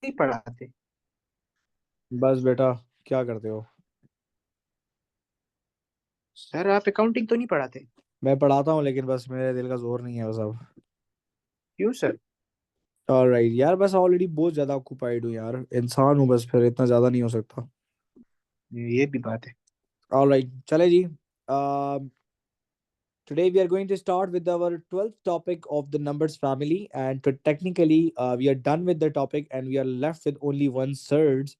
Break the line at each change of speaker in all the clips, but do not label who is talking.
नहीं पढ़ाते?
बस बेटा, क्या करते हो?
सर आप अकाउंटिंग तो नहीं पढ़ाते?
मैं पढ़ाता हूँ, लेकिन बस मेरे दिल का जोर नहीं है वो सब।
क्यों सर?
ऑलराइट यार, बस ऑलरेडी बहुत ज्यादा ऑक्यूपाइड हूँ यार, इंसान हूँ, बस फिर इतना ज्यादा नहीं हो सकता।
ये भी बात है।
ऑलराइट, चले जी। Today we are going to start with our 12th topic of the numbers family, and technically we are done with the topic and we are left with only one third.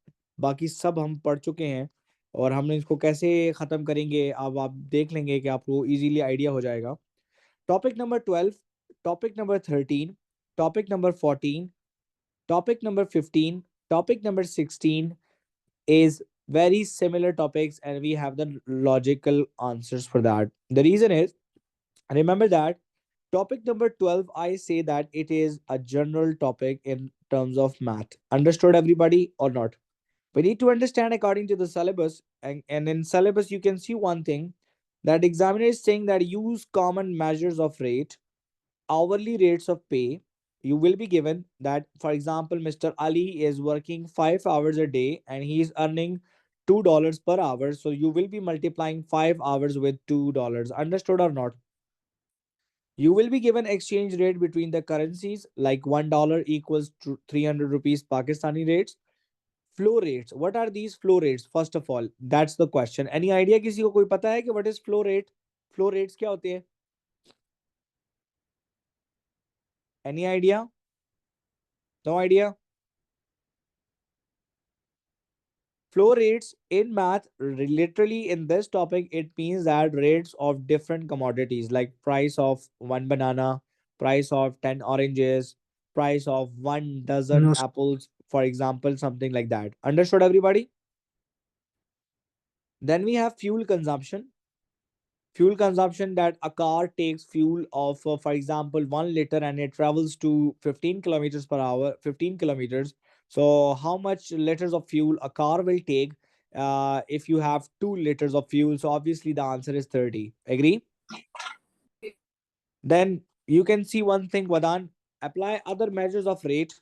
बाकी सब हम पढ़ चुके हैं, और हमने इसको कैसे ख़त्म करेंगे अब आप देख लेंगे कि आपको इजीली आइडिया हो जाएगा। Topic number 12, topic number 13, topic number 14, topic number 15, topic number 16 is very similar topics, and we have the logical answers for that. The reason is, remember that topic number 12, I say that it is a general topic in terms of math. Understood, everybody, or not? We need to understand according to the syllabus, and in syllabus, you can see one thing, that examiner is saying that use common measures of rate, hourly rates of pay. You will be given that, for example, Mr. Ali is working 5 hours a day and he is earning $2 per hour. So you will be multiplying 5 hours with $2. Understood or not? You will be given exchange rate between the currencies, like $1 equals to 300 rupees Pakistani rates. Flow rates. What are these flow rates? First of all, that's the question. Any idea? किसी को कोई पता है कि what is flow rate? Flow rates क्या होते हैं? Any idea? No idea. Flow rates in math, literally in this topic, it means that rates of different commodities, like price of one banana, price of 10 oranges, price of one dozen
नो
apples, for example, something like that. Understood, everybody? Then we have fuel consumption. Fuel consumption, that a car takes fuel of, for example, 1 liter and it travels to 15 kilometers per hour, 15 kilometers. So how much liters of fuel a car will take if you have 2 liters of fuel? So obviously the answer is 30. Agree? Then you can see one thing, Vadan. Apply other measures of rate.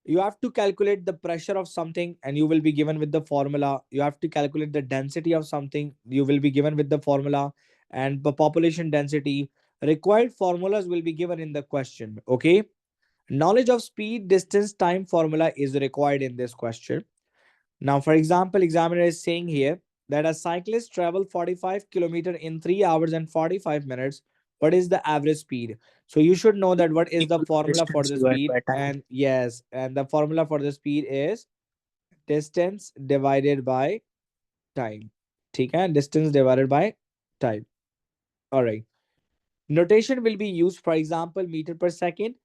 You have to calculate the pressure of something and you will be given with the formula. You have to calculate the density of something, you will be given with the formula, and the population density. Required formulas will be given in the question. Okay, knowledge of speed, distance, time formula is required in this question. Now, for example, examiner is saying here that a cyclist travel 45 kilometer in 3 hours and 45 minutes. What is the average speed? So you should know that what is the
equal
formula for
distance
the
divide
speed.
By time.
And yes, and the formula for the speed is distance divided by time. ठीक है, distance divided by time. All right. Notation will be used, for example, meter per second,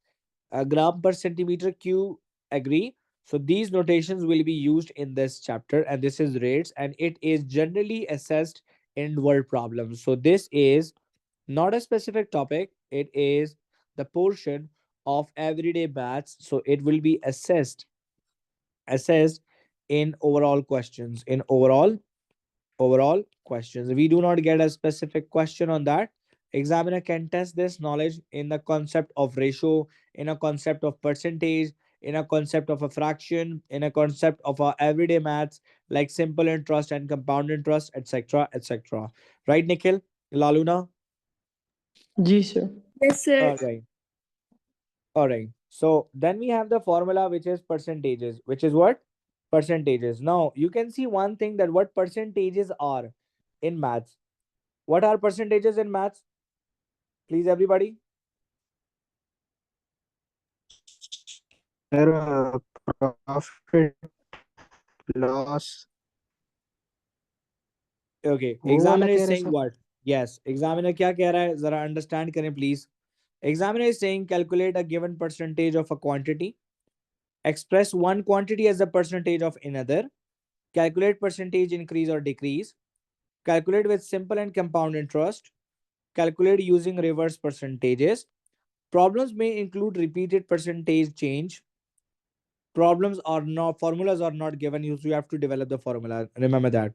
gram per centimeter cube. Agree? So these notations will be used in this chapter, and this is rates, and it is generally assessed in word problems. So this is not a specific topic, it is the portion of everyday maths. So it will be assessed in overall questions, in overall questions. We do not get a specific question on that. Examiner can test this knowledge in the concept of ratio, in a concept of percentage, in a concept of a fraction, in a concept of our everyday maths, like simple interest and compound interest, etc., etc. Right, Nikhil? Laluna?
जी sir. Yes, sir.
All right. All right. So then we have the formula, which is percentages, which is what? Percentages. Now you can see one thing, that what percentages are in maths. What are percentages in maths? Please, everybody.
Sir profit loss
Okay.
वो वाला
Examiner
कह
is
रहे
saying
sir.
what? Yes. Examiner क्या कह रहा है? जरा understand करें, please. Examiner is saying calculate a given percentage of a quantity. Express one quantity as a percentage of another. Calculate percentage increase or decrease. Calculate with simple and compound interest. Calculate using reverse percentages. Problems may include repeated percentage change. Problems are not, formulas are not given you, so you have to develop the formula. Remember that.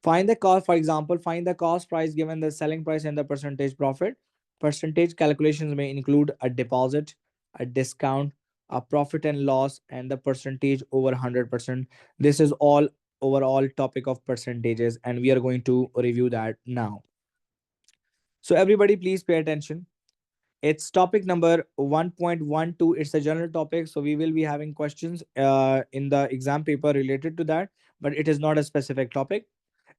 Find the cost, for example, find the cost price given the selling price and the percentage profit. Percentage calculations may include a deposit, a discount, a profit and loss, and the percentage over 100%. This is all overall topic of percentages, and we are going to review that now. So everybody, please pay attention. It's topic number 1.12. It's a general topic, so we will be having questions in the exam paper related to that, but it is not a specific topic.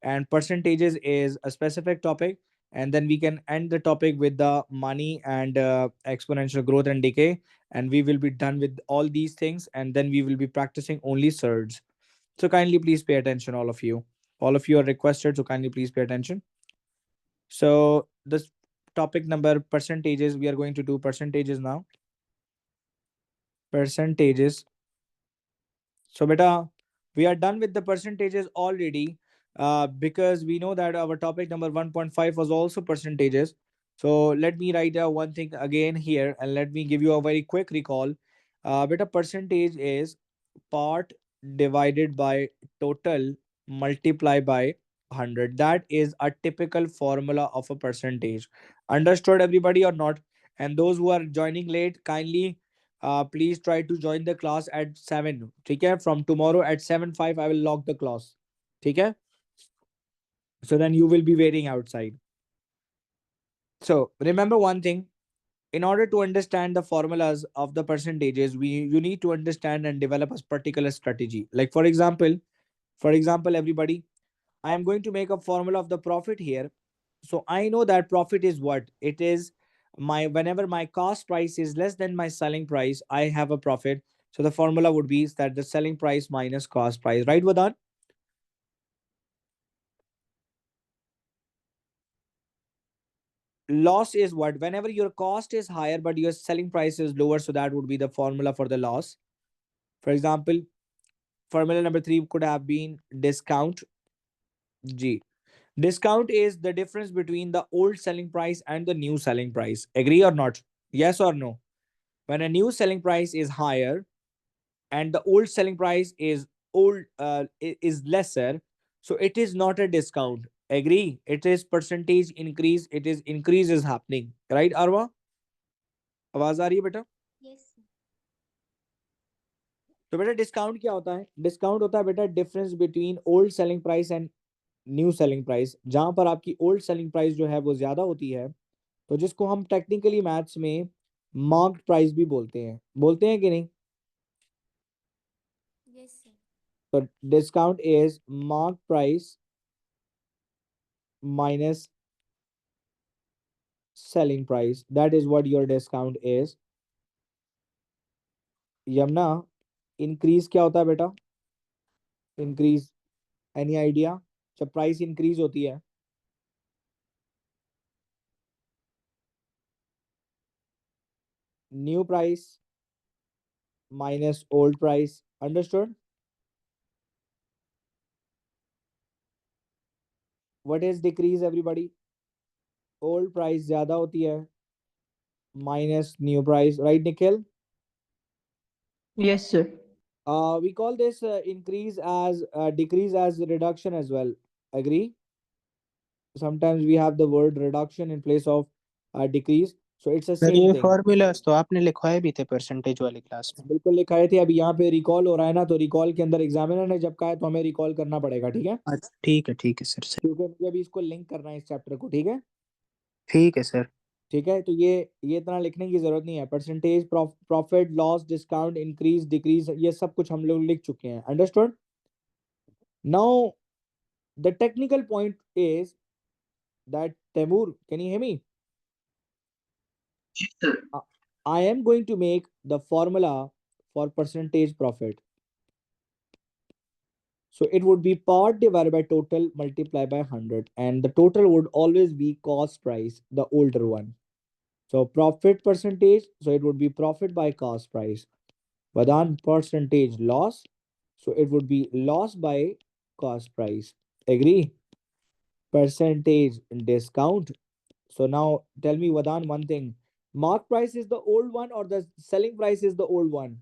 And percentages is a specific topic. And then we can end the topic with the money and exponential growth and decay. And we will be done with all these things. And then we will be practicing only surds. So kindly please pay attention, all of you. All of you are requested to kindly please pay attention. So this topic number percentages, we are going to do percentages now. Percentages. So beta, we are done with the percentages already because we know that our topic number 1.5 was also percentages. So let me write one thing again here and let me give you a very quick recall. Beta, percentage is part divided by total multiplied by 100. That is a typical formula of a percentage. Understood everybody or not? And those who are joining late, kindly please try to join the class at 7. Okay? From tomorrow at 7:05 I will lock the class. Okay? So then you will be waiting outside. So remember one thing, in order to understand the formulas of the percentages, you need to understand and develop a particular strategy. Like for example, everybody, I am going to make a formula of the profit here. So I know that profit is what? It is my, whenever my cost price is less than my selling price, I have a profit. So the formula would be that the selling price minus cost price, right, Vadan? Loss is what? Whenever your cost is higher but your selling price is lower, so that would be the formula for the loss. For example, formula number 3 could have been discount. G. Discount is the difference between the old selling price and the new selling price. Agree or not? Yes or no? When a new selling price is higher and the old selling price is lesser, so it is not a discount. Agree? It is percentage increase. It is increase is happening. Right, Arwa? आवाज आ रही है बेटा?
Yes.
तो बेटा discount क्या होता है? Discount होता है बेटा difference between old selling price and new selling price. जहां पर आपकी ओल्ड सेलिंग प्राइस जो है वो ज्यादा होती है, तो जिसको हम टेक्निकली मैथ्स में मार्क्ड प्राइस भी बोलते हैं कि नहीं?
Yes, sir.
तो discount is mark price minus selling price. That is what your discount is. Yamuna, increase क्या होता है बेटा? Increase, any idea? जब प्राइस इंक्रीज होती है, new price minus old price. Understood? What is decrease everybody? Old price ज्यादा होती है minus new price. Right, Nikhil?
Yes, sir.
We call this increase as decrease as reduction as well. Agree? Sometimes we have the word reduction in place of decrease. So it's the
sir
same
ये
thing.
Formulas तो आपने लिखवाए भी थे percentage वाली class में.
बिल्कुल लिखाए थे. अभी यहाँ पे रिकॉल हो रहा है ना, तो रिकॉल के अंदर एग्जामिनर ने जब कहा है तो हमें रिकॉल करना पड़ेगा. ठीक है?
अच्छा, ठीक है सर.
क्योंकि मुझे अभी इसको लिंक करना है इस चैप्टर को. ठीक है?
ठीक है सर.
ठीक है, तो ये इतना लिखने की जरूरत नहीं है. Percentage, profit, loss, discount, increase, decrease, ये सब कुछ हम लोग लिख चुके हैं. Understood? Now the technical point is that Temur, can you hear me?
Yes, sir.
I am going to make the formula for percentage profit. So it would be part divided by total multiplied by 100, and the total would always be cost price, the older one. So profit percentage, so it would be profit by cost price. Vadan, percentage loss, so it would be loss by cost price. Agree? Percentage discount. So now tell me, Vadan, one thing. Mark price is the old one or the selling price is the old one?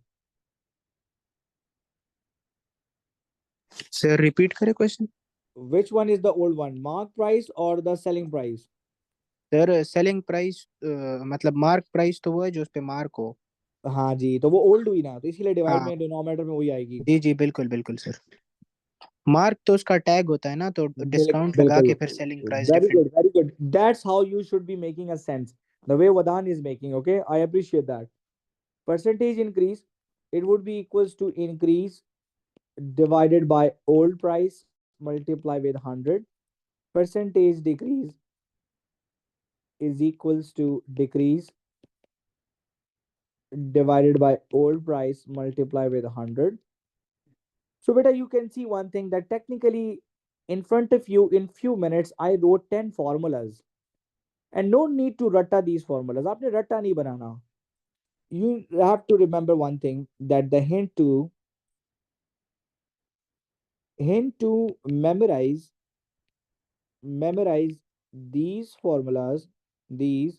Sir repeat करें question.
Which one is the old one? Mark price or the selling price?
Sir selling price मतलब mark price तो वो है जो उस पे mark हो.
हाँ जी, तो वो ओल्ड हुई ना, तो इसीलिए डिवाइड
हाँ
में डिनोमिनेटर में वही आएगी।
जी जी, बिल्कुल बिल्कुल सर। मार्क तो उसका टैग होता है ना, तो
बिल्कुल
डिस्काउंट लगा
बिल्कुल,
के फिर selling price
very
different.
Good very good, that's how you should be making a sense, the way Vadan is making. Okay, I appreciate that. Percentage increase, it would be equals to increase divided by old price multiply with 100. Percentage decrease is equals to decrease divided by old price multiply with 100. So beta, you can see one thing that technically in front of you in few minutes I wrote 10 formulas, and no need to ratta these formulas. आपने रट्टा नहीं बनाना. You have to remember one thing, that the hint to memorize these formulas, these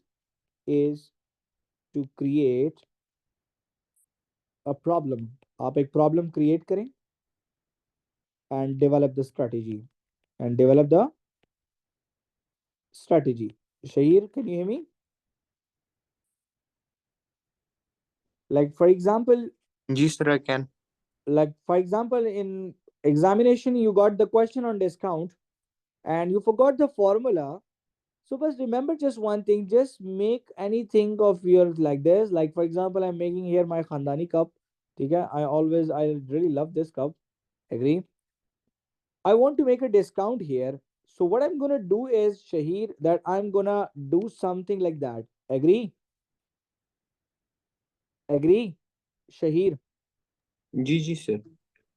is to create a problem. आप एक problem create करें and develop the strategy, and develop the strategy. Shahir, can you hear me? Like for example,
जी sir, I can.
in examination you got the question on discount and you forgot the formula. So but remember just one thing, just make anything of your like this. Like for example, I'm making here my Khandani cup. Okay, I really love this cup. Agree? I want to make a discount here. So what I'm gonna do is, Shahir, that I'm gonna do something like that. Agree? Agree? Shahir.
जी जी sir.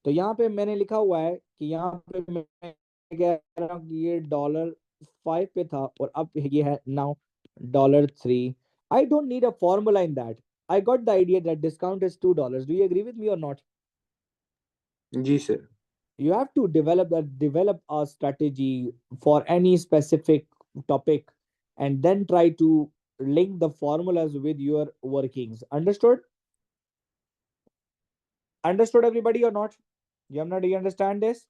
तो यहाँ पे मैंने लिखा हुआ है कि यहाँ पे मैं कह रहा हूँ कि ये $5 पे था और अब ये है now $3. I don't need a formula in that. I got the idea that discount is $2. Do you agree with me or not?
जी sir.
You have to develop a strategy for any specific topic and then try to link the formulas with your workings. Understood? Understood everybody or not? Yamna, do you understand this?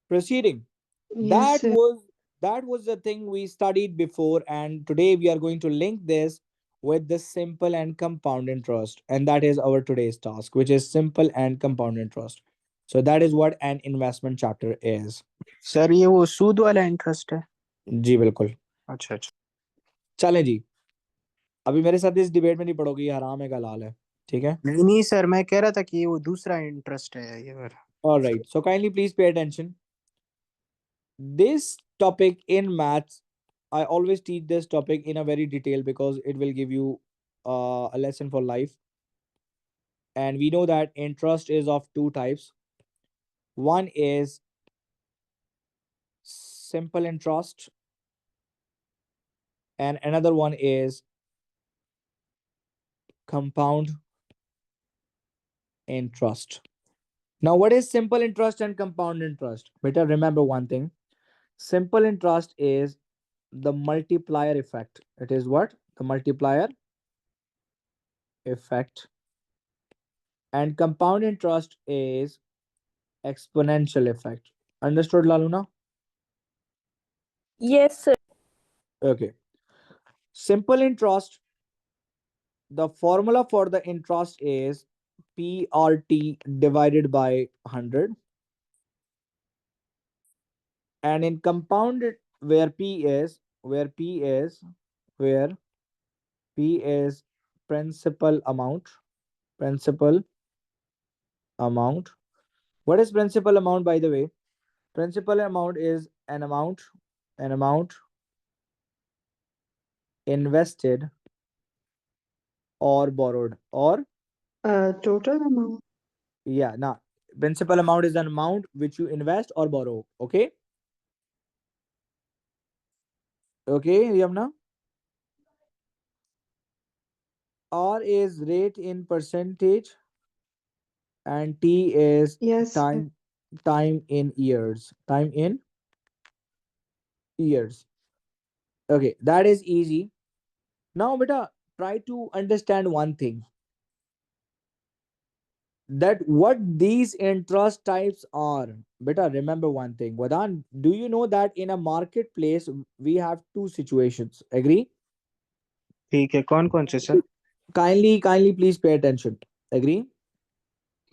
Proceeding.
Yes,
that
sir.
was that was the thing we studied before, and today we are going to link this with the simple and compound interest, and that is our today's task, which is simple and compound interest. So that is what an investment chapter is.
Sir ये वो सूद वाला interest है?
जी बिल्कुल.
अच्छा अच्छा।
चलें जी, अभी मेरे साथ इस डिबेट में नहीं पड़ोगे, ये हराम है का लाल है. ठीक है.
नहीं नहीं सर, मैं कह रहा था कि ये वो दूसरा इंटरेस्ट है ये वाला।
All right, so kindly please pay attention. This topic in maths, I always teach this topic in a very detail because it will give you a lesson for life. And we know that interest is of two types. One is simple interest, and another one is compound interest. Now, what is simple interest and compound interest? Better remember one thing. Simple interest is the multiplier effect. It is what? The multiplier effect. And compound interest is exponential effect. Understood, Laluna?
Yes, sir.
Okay. Simple interest, the formula for the interest is PRT divided by 100. And in compounded, where P is principal amount. Principal amount. What is principal amount, by the way? Principal amount is an amount invested or borrowed, or
Total amount.
yeah, nah. Principal amount is an amount which you invest or borrow. Okay. Okay, Yamna. R is rate in percentage, and T is
Yes, sir.
time in years. Time in years. Okay, that is easy. Now, beta, try to understand one thing. that what these interest types are. Beta, remember one thing. Vadan, do you know that in a marketplace we have two situations? Agree?
ठीक है, कौन कौन से sir?
Kindly, please pay attention. Agree?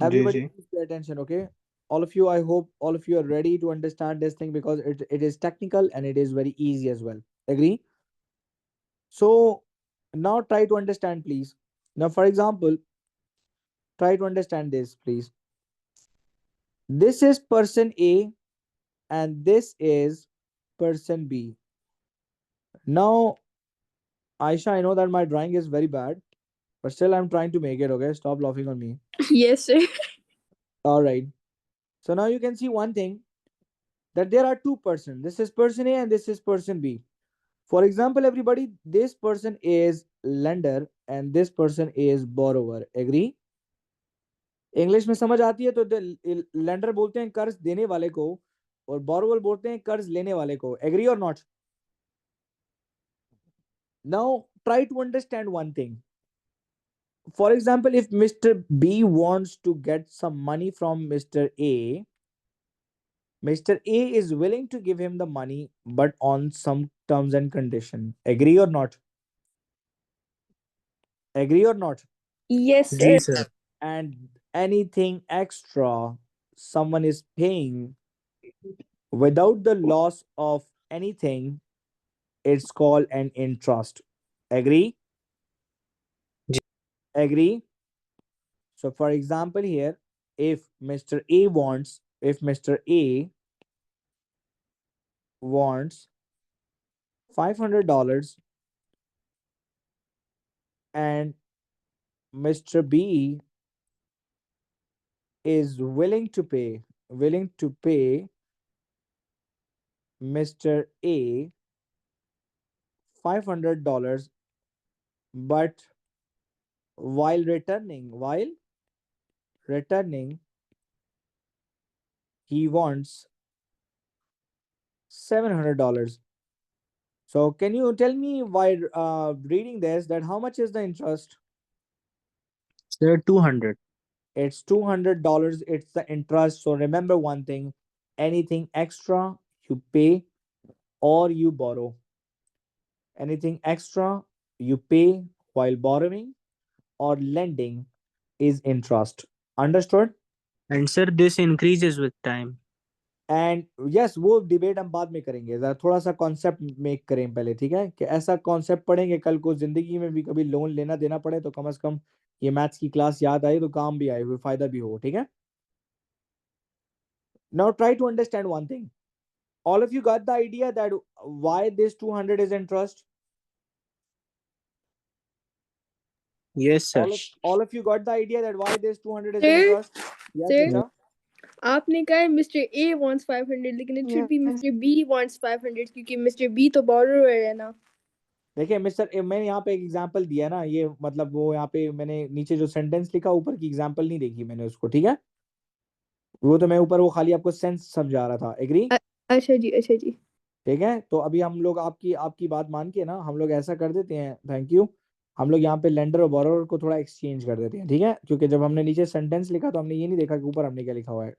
जी
Everybody,
जी.
please pay attention. Okay. All of you, I hope all of you are ready to understand this thing because it is technical and it is very easy as well. Agree? So now try to understand, please. Now, for example, try to understand this, please. This is person A and this is person B. Now, Aisha, I know that my drawing is very bad, but still I'm trying to make it. Okay, stop laughing on me.
Yes, sir.
All right. So now you can see one thing, that there are two persons. This is person A and this is person B. For example, everybody, this person is lender and this person is borrower. Agree? English में समझ आती है तो lender बोलते हैं कर्ज देने वाले को और बोरोवर बोलते हैं कर्ज लेने वाले को. Agree or not? Now try to understand one thing. For example, if Mr. B wants to get some money from Mr. A, Mr. A is willing to give him the money, but on some terms and condition. Agree or not? Agree or not?
Yes,
जी
sir.
Sir.
And anything extra someone is paying without the loss of anything, it's called an interest. Agree?
जी.
Agree? So for example here, if Mr. A wants $500 and Mr. B is willing to pay Mr. A $500, but while returning he wants $700. So can you tell me while reading this that how much is the interest?
Sir 200.
It's $200. It's the interest. So remember one thing, anything extra you pay or you borrow. Anything extra you pay while borrowing or lending is interest. Understood?
And sir, this increases with time.
And yes, वो debate हम बाद में करेंगे. जरा थोड़ा सा concept make करें पहले, ठीक है? कि ऐसा कॉन्सेप्ट पढ़ेंगे कल को जिंदगी में भी कभी लोन लेना देना पड़े तो कम से कम ये मैथ्स की क्लास याद आए तो काम भी आए, फायदा भी हो. ठीक है? Now try to understand one thing. All of you got the idea that why this 200 is interest?
Yes sir.
All of you got the idea that why this 200 is
Sir?
interest? Yes,
Sir?
Richa?
आपने कहा Mr. A wants 500 लेकिन it should be
Yes.
Mr. B wants 500 क्योंकि Mr. B तो borrower है ना.
देखिए मैंने यहाँ पे एक एग्जांपल दिया ना, ये मतलब वो यहाँ पे मैंने नीचे जो सेंटेंस लिखा ऊपर की एग्जांपल नहीं देखी मैंने उसको. ठीक है? वो तो मैं ऊपर वो खाली आपको सेंस समझा रहा था. एग्री?
अच्छा जी, अच्छा जी.
ठीक है? तो अभी हम लोग आपकी बात मान के ना हम लोग ऐसा कर देते हैं. Thank you. हम लोग यहाँ पे लेंडर और बोरोवर को थोड़ा एक्सचेंज कर देते हैं. ठीक है? क्योंकि जब हमने नीचे सेंटेंस लिखा तो हमने ये नहीं देखा कि ऊपर हमने क्या लिखा हुआ है.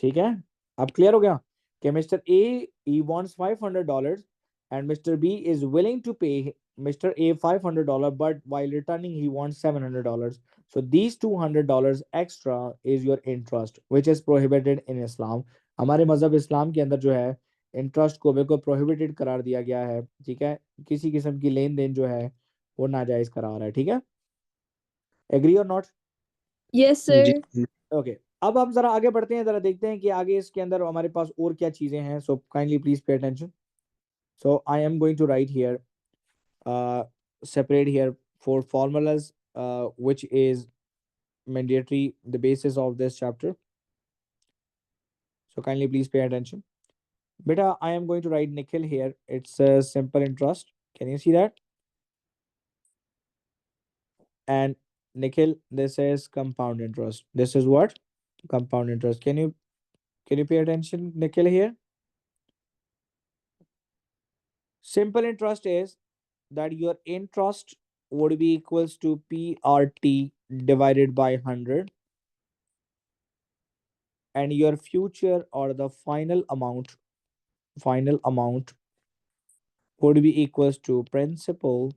ठीक है? अब क्लियर हो गया कि mister A he wants $500 and Mr. B is willing to pay Mr. A $500, but while returning he wants $700. So these $200 extra is your interest, which is prohibited in Islam. हमारे मजहब इस्लाम के अंदर जो है इंटरेस्ट को बिल्कुल प्रोहिबिटेड करार दिया गया है. ठीक है? किसी किस्म की लेन देन जो है वो नाजायज करार है. ठीक है? Agree or not?
Yes, sir.
जी.
ओके. अब हम जरा आगे बढ़ते हैं, जरा देखते हैं कि आगे इसके अंदर हमारे पास और क्या चीजें हैं. So kindly please pay attention. So I am going to write here separate here for formulas which is mandatory, the basis of this chapter. So kindly please pay attention. Beta, I am going to write Nikhil here. It's a simple interest. Can you see that? And Nikhil, this is compound interest. This is what? Compound interest. Can you pay attention, Nikhil, here? Simple interest is that your interest would be equals to PRT divided by 100, and your future or the final amount would be equals to principal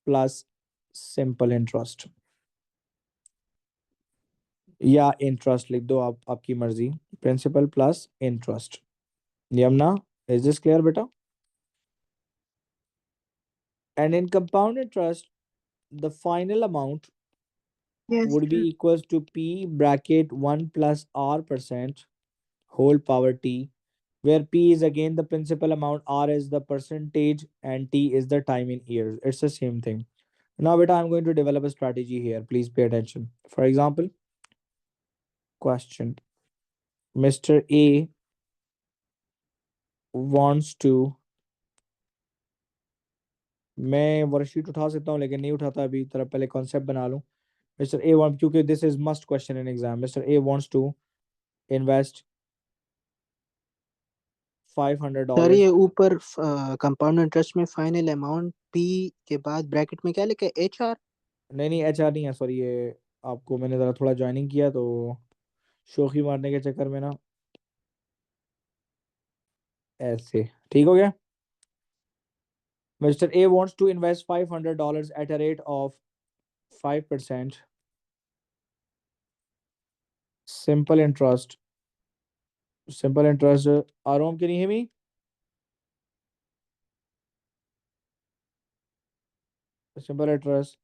plus simple interest, या interest लिख दो आप, आपकी मर्जी, principal plus interest. Yamuna, is this clear beta? And in compound interest, the final amount
Yes,
would be
sir.
equals to p bracket 1 plus r% whole power t, where p is again the principal amount, r is the percentage, and t is the time in years. It's the same thing. Now beta, I'm going to develop a strategy here. Please pay attention. For example, question: Mr. A wants to, मैं worksheet उठा सकता हूँ लेकिन नहीं उठाता अभी, तरह पहले कॉन्सेप्ट बना लूं। मिस्टर ए वांट, क्योंकि this is must question in exam, mister A wants to invest
sir
$500।
ये ऊपर कंपाउंड इंटरेस्ट में फाइनल अमाउंट पी के बाद ब्रैकेट में क्या लिखा है, एच आर?
नहीं HR नहीं है, सॉरी, ये आपको मैंने ज़रा थोड़ा ज्वाइनिंग किया तो शोखी मारने के चक्कर में ना ऐसे, ठीक हो गया। Mister A wants to invest $500 at a rate of 5% simple interest. Arom, can you hear me? Simple interest,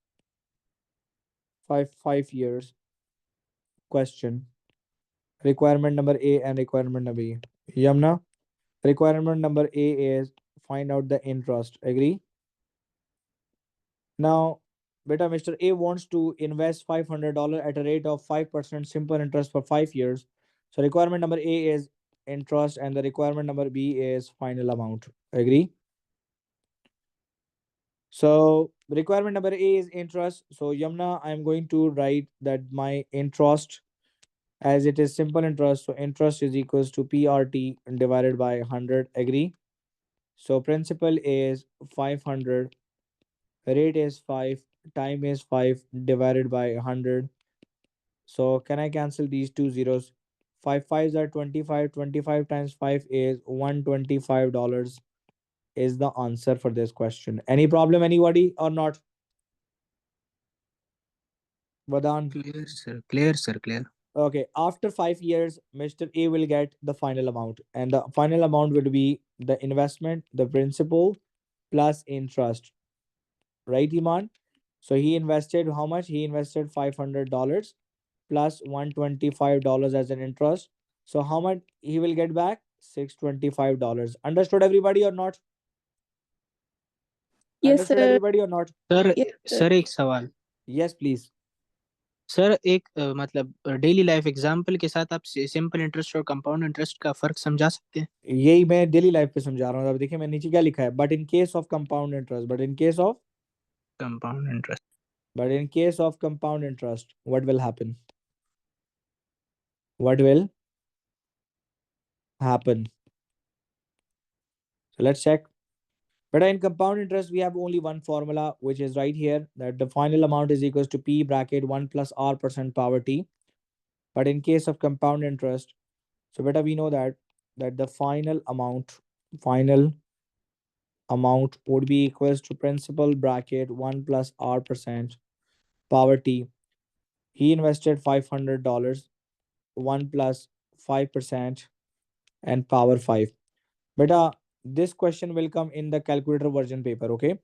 5 years. Question: requirement number A and requirement number B. Yamna, requirement number A is find out the interest. Agree? Now, beta, Mr. A wants to invest $500 at a rate of 5% simple interest for 5 years. So requirement number A is interest and the requirement number B is final amount. Agree? So requirement number A is interest. So Yamna, I'm going to write that my interest, as it is simple interest, so interest is equals to PRT divided by 100. Agree? So principal is 500, rate is 5, time is 5 divided by 100. So can I cancel these two zeros? 5 5s are 25. 25 times 5 is $125 is the answer for this question. Any problem, anybody, or not? Vadan?
Clear sir clear.
Okay, after 5 years, Mr. A will get the final amount, and the final amount would be the investment, the principal plus interest, right, Iman? So he invested how much? He invested $500 plus $125 as an interest. So how much he will get back? $625. Understood, everybody, or not?
Yes,
Understood,
sir.
everybody, or not?
Sir
Yes, sir.
Sir एक सवाल
Yes, please.
Sir, एक मतलब daily life example के साथ आप simple interest और compound interest का फर्क समझा सकते हैं?
यही मैं डेली लाइफ पे समझा रहा हूँ। अब देखिए मैं नीचे क्या लिखा है, but in case of compound interest,
compound interest
But in case of compound interest, what will happen? What will happen? So let's check. But in compound interest, we have only one formula, which is right here, that the final amount is equals to P bracket 1 plus R% power T. But in case of compound interest, so beta, we know that the final amount would be equals to principal bracket 1 plus R% power T. He invested $500, 1 plus 5% and power 5. Beta, this question will come in the calculator version paper, okay?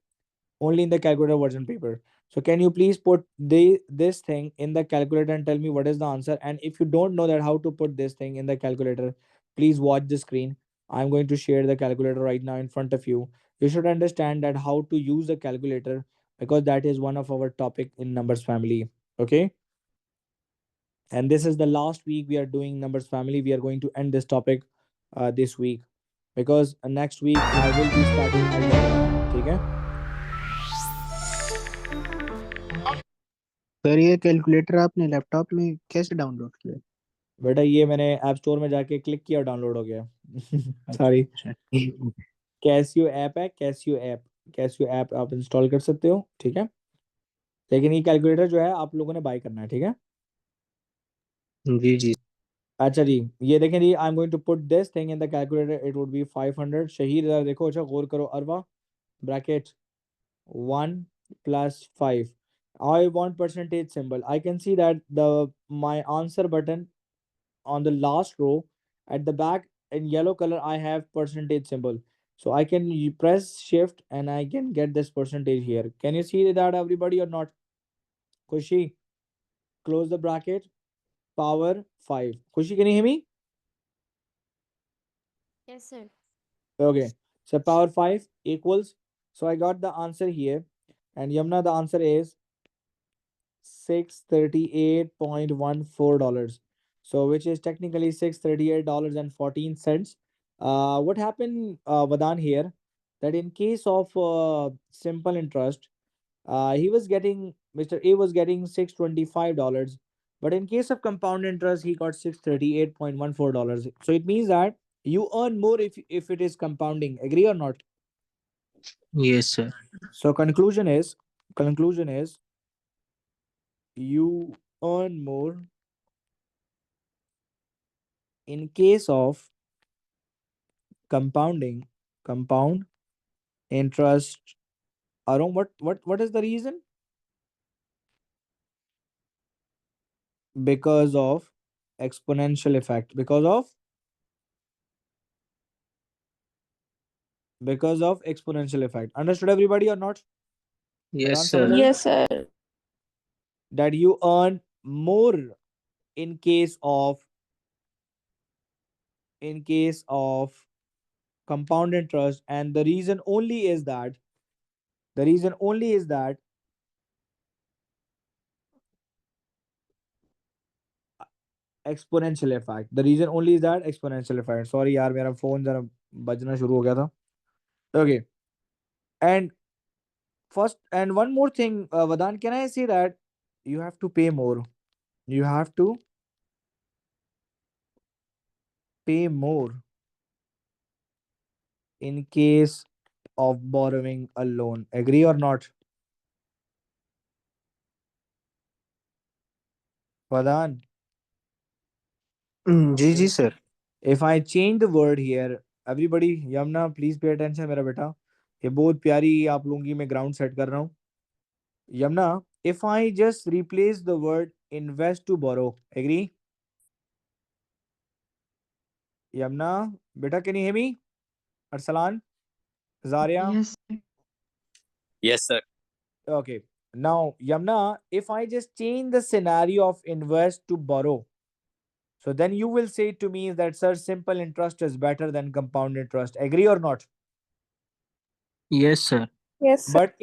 Only in the calculator version paper. So can you please put this thing in the calculator and tell me what is the answer? And if you don't know that how to put this thing in the calculator, please watch the screen. I'm going to share the calculator right now in front of you. You should understand that how to use the calculator, because that is one of our topic in numbers family, okay? And this is the last week we are doing numbers family. We are going to end this topic this week, because next week I will be starting algebra. ठीक है?
Sir ये calculator आपने laptop में कैसे download किया?
बेटा ये मैंने ऐप स्टोर में जाके क्लिक किया और डाउनलोड हो गया। सॉरी, कैसियो ऐप है, कैसियो ऐप आप इंस्टॉल कर सकते हो, ठीक है? लेकिन ये कैलकुलेटर जो है आप लोगों ने बाय करना है, ठीक है।
जी जी।
अच्छा जी, ये देखें जी, I am going to put this thing in the calculator, it would be 500। शहीद इधर देखो, अच्छा गौर करो, अरवा bracket 1 plus 5. I want percentage symbol. I can see that the my answer button on the last row at the back in yellow color I have percentage symbol. So I can press shift and I can get this percentage here. Can you see that everybody or not? Kushi, close the bracket. Power 5. Kushi, can you hear me?
Yes, sir.
Okay. So power 5 equals. So I got the answer here. And Yamna, the answer is $638.14. So which is technically $638.14. What happened, Vadan, here, that in case of simple interest, he was getting Mr. A was getting $625, but in case of compound interest, he got $638.14. So it means that you earn more if it is compounding. Agree or not?
Yes sir.
So conclusion is you earn more in case of compound interest. Aron, what is the reason? Because of exponential effect. Because of exponential effect. Understood everybody or not?
Yes
Vadan,
sir.
samajh aayi?
Yes, sir.
That you earn more in case of compound interest, and the reason only is that exponential effect. The reason only is that exponential effect. Sorry यार, मेरा phone जरा बजना शुरू हो गया था. Okay. And first, and one more thing, Vadan, can I say that you have to pay more? You have to pay more in case of borrowing a loan. Agree or not? Vadan,
जी जी sir.
if I change the word here, everybody, Yamna, please pay attention, मेरा बेटा. ये बहुत प्यारी आप लोगों की मैं ग्राउंड सेट कर रहा हूँ. Yamna, if I just replace the word invest to borrow, agree? Yamna, beta, can you hear me? Arsalan, Zaria.
Yes.
Yes, sir.
Okay. Now, Yamna, if I just change the scenario of invest to borrow, so then you will say to me that, sir, simple interest is better than compound interest. Agree or not?
Yes sir.
Yes, sir.
But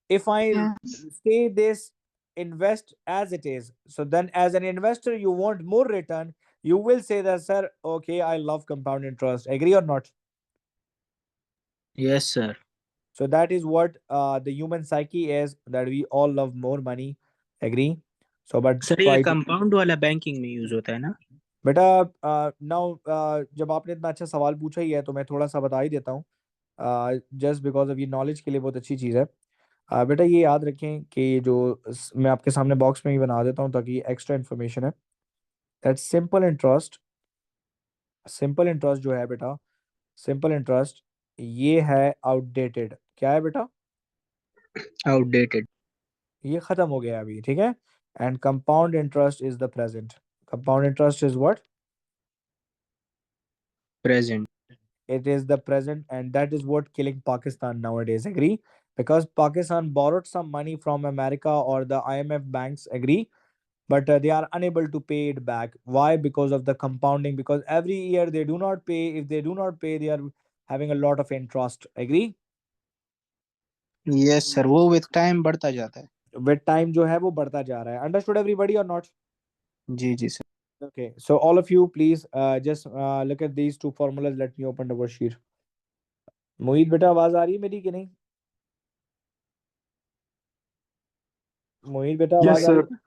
if I
Yes.
say this invest as it is, so then as an investor, you want more return, you will say that, sir, okay, I love compound interest. Agree or not?
Yes sir.
So that is what the human psyche is, that we all love more money. Agree? So, but
sir ये
try to.
Compound वाला banking में use होता है ना?
बेटा, now जब आपने इतना अच्छा सवाल पूछा ही है तो मैं थोड़ा सा बता ही देता हूँ. जस्ट बिकॉज ऑफ ये नॉलेज के लिए बहुत अच्छी चीज़ है. बेटा ये याद रखें कि जो मैं आपके सामने बॉक्स में ही बना देता हूँ ताकि एक्स्ट्रा इन्फॉर्मेशन है. दैट सिंपल इंटरेस्ट जो है बेटा, सिंपल इंटरेस्ट ये है आउटडेटेड. क्या है बेटा?
आउटडेटेड.
ये खत्म हो गया अभी, ठीक है. And compound interest is the present. Compound interest is what?
Present.
It is the present, and that is what killing Pakistan nowadays. Agree? Because Pakistan borrowed some money from America or the IMF banks. Agree? But they are unable to pay it back. Why? Because of the compounding. Because every year they do not pay. If they do not pay, they are having a lot of interest. Agree?
Yes sir, वो with time बढ़ता जाता है.
With time जो है वो बढ़ता जा रहा है. Understood everybody or not?
जी जी sir.
Okay. So all of you, please just look at these two formulas. Let me open the worksheet. मोहित बेटा, आवाज आ रही है मेरी कि नहीं? मोहित बेटा,
यस
आवाज आ रही
सर.
है?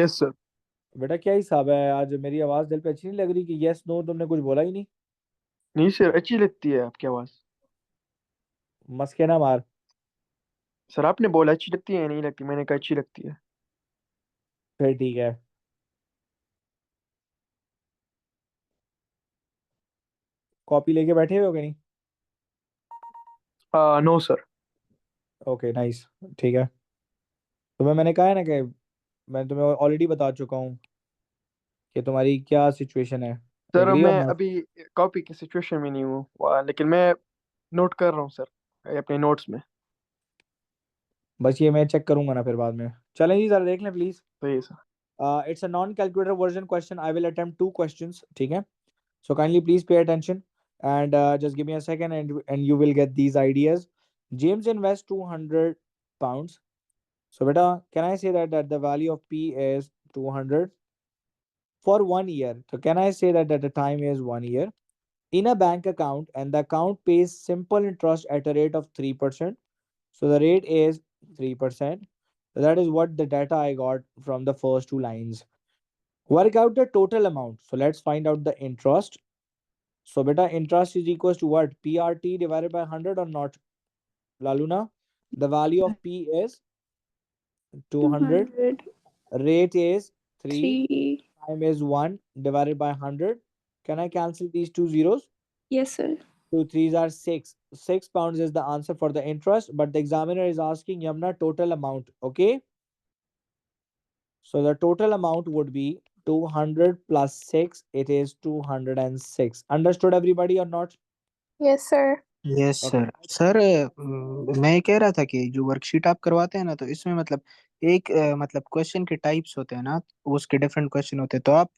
Yes sir.
बेटा क्या हिसाब है, आज मेरी आवाज दिल पे अच्छी नहीं लग रही कि यस नो तुमने कुछ बोला ही नहीं?
नहीं सर, अच्छी लगती है आपकी आवाज.
मस्के ना मार.
सर आपने बोला अच्छी लगती है या नहीं लगती, मैंने कहा अच्छी लगती है।
फिर ठीक है। कॉपी लेके बैठे हुए हो कि नहीं?
No sir.
ओके नाइस, ठीक है। तुम्हें मैंने कहा है ना कि मैं तुम्हें ऑलरेडी बता चुका हूँ कि तुम्हारी क्या सिचुएशन है।
सर
एग्री और
मैं
नॉट?
अभी कॉपी की सिचुएशन में नहीं हूँ, लेकिन मैं नोट कर रहा हूँ सर अपने नोट्स में।
बस ये मैं चेक करूंगा ना फिर बाद में। चलें जी, जरा देख लें प्लीज।
सही है sir.
It's a non calculator version question. I will attempt 2 questions, ठीक है? So kindly please pay attention and just give me a second and you will get these ideas. James invests 200 pounds. So beta, can I say that the value of P is 200 for 1 year? So can I say that the time is 1 year in a bank account and the account pays simple interest at a rate of 3%. So the rate is 3%. So that is what the data I got from the first 2 lines. Work out the total amount. So let's find out the interest. So beta, interest is equals to what? PRT divided by 100 or not? Laluna, the value of P is 200.
200.
Rate is 3.
3.
Time is 1 divided by 100. Can I cancel these 2 zeros?
Yes, sir.
2 threes are 6. 6 pounds is the answer for the interest, but the examiner is asking Yamna total amount. Okay. So the total amount would be 200 plus 6. It is 206. Understood everybody or not?
Yes, sir.
Yes
Okay.
Sir. Sir मैं कह रहा था कि जो worksheet आप करवाते हैं ना, तो इसमें मतलब एक मतलब क्वेश्चन के टाइप्स होते हैं ना, उसके डिफरेंट क्वेश्चन होते हैं, तो आप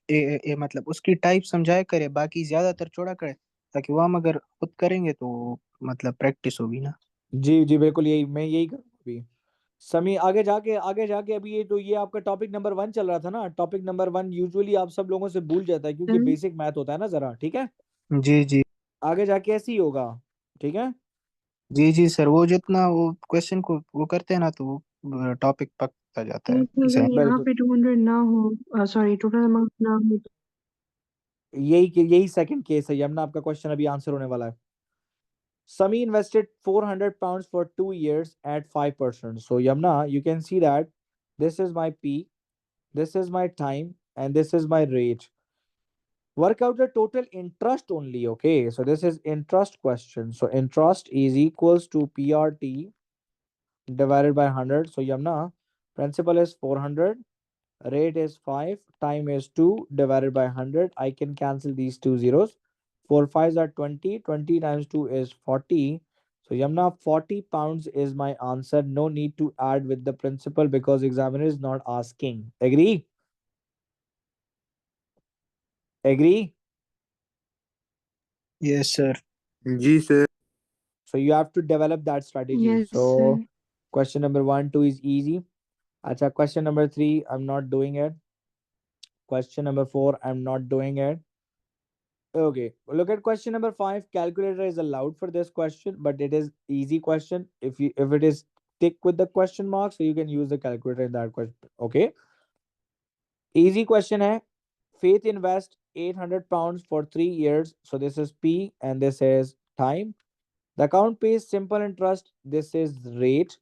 मतलब उसकी टाइप समझाया करें, बाकी ज्यादातर छोड़ा करें, ताकि वो हम अगर खुद करेंगे तो मतलब प्रैक्टिस होगी ना।
जी जी बिल्कुल, यही मैं यही करूँगा अभी। समी, आगे जाके अभी ये तो ये आपका टॉपिक नंबर 1 चल रहा था ना। टॉपिक नंबर 1 यूजुअली आप सब लोगों से भूल जाता है क्योंकि बेसिक मैथ होता है ना जरा, ठीक है?
जी जी।
आगे जाके ऐसे ही होगा, ठीक है?
जी जी सर, वो जितना वो क्वेश्चन को वो करते हैं ना, तो वो टॉपिक पकता जाता है
लेकिन
इसे।
अगर यहाँ
बिल्कुल,
पे 200 ना हो, सॉरी टोटल अमाउंट ना हो तो
यही सेकंड केस है यमुना, आपका क्वेश्चन अभी आंसर होने वाला है। Sami invested 400 pounds for 2 years at 5%. So Yamuna, you can see that this is my P, this is my time, and this is my rate. Work out the total interest only. Okay, so this is interest question. So interest is equals to PRT divided by 100. So Yamna, principal is 400, rate is 5, time is 2 divided by 100. I can cancel these 2 zeros. 4 5s are 20. 20 times 2 is 40. So Yamna, 40 pounds is my answer. No need to add with the principal because examiner is not asking. Agree? Agree?
Yes sir.
जी sir.
So you have to develop that strategy.
Yes
So
sir.
question number 1, 2 is easy. Acha, question number 3, I'm not doing it. Question number 4, I'm not doing it. Okay, look at question number 5. Calculator is allowed for this question, but it is easy question. If it is tick with the question mark, so you can use the calculator in that question. Okay, easy question hai. Faith invest 800 pounds for 3 years. So this is P and this is time. The account pays simple interest. This is rate.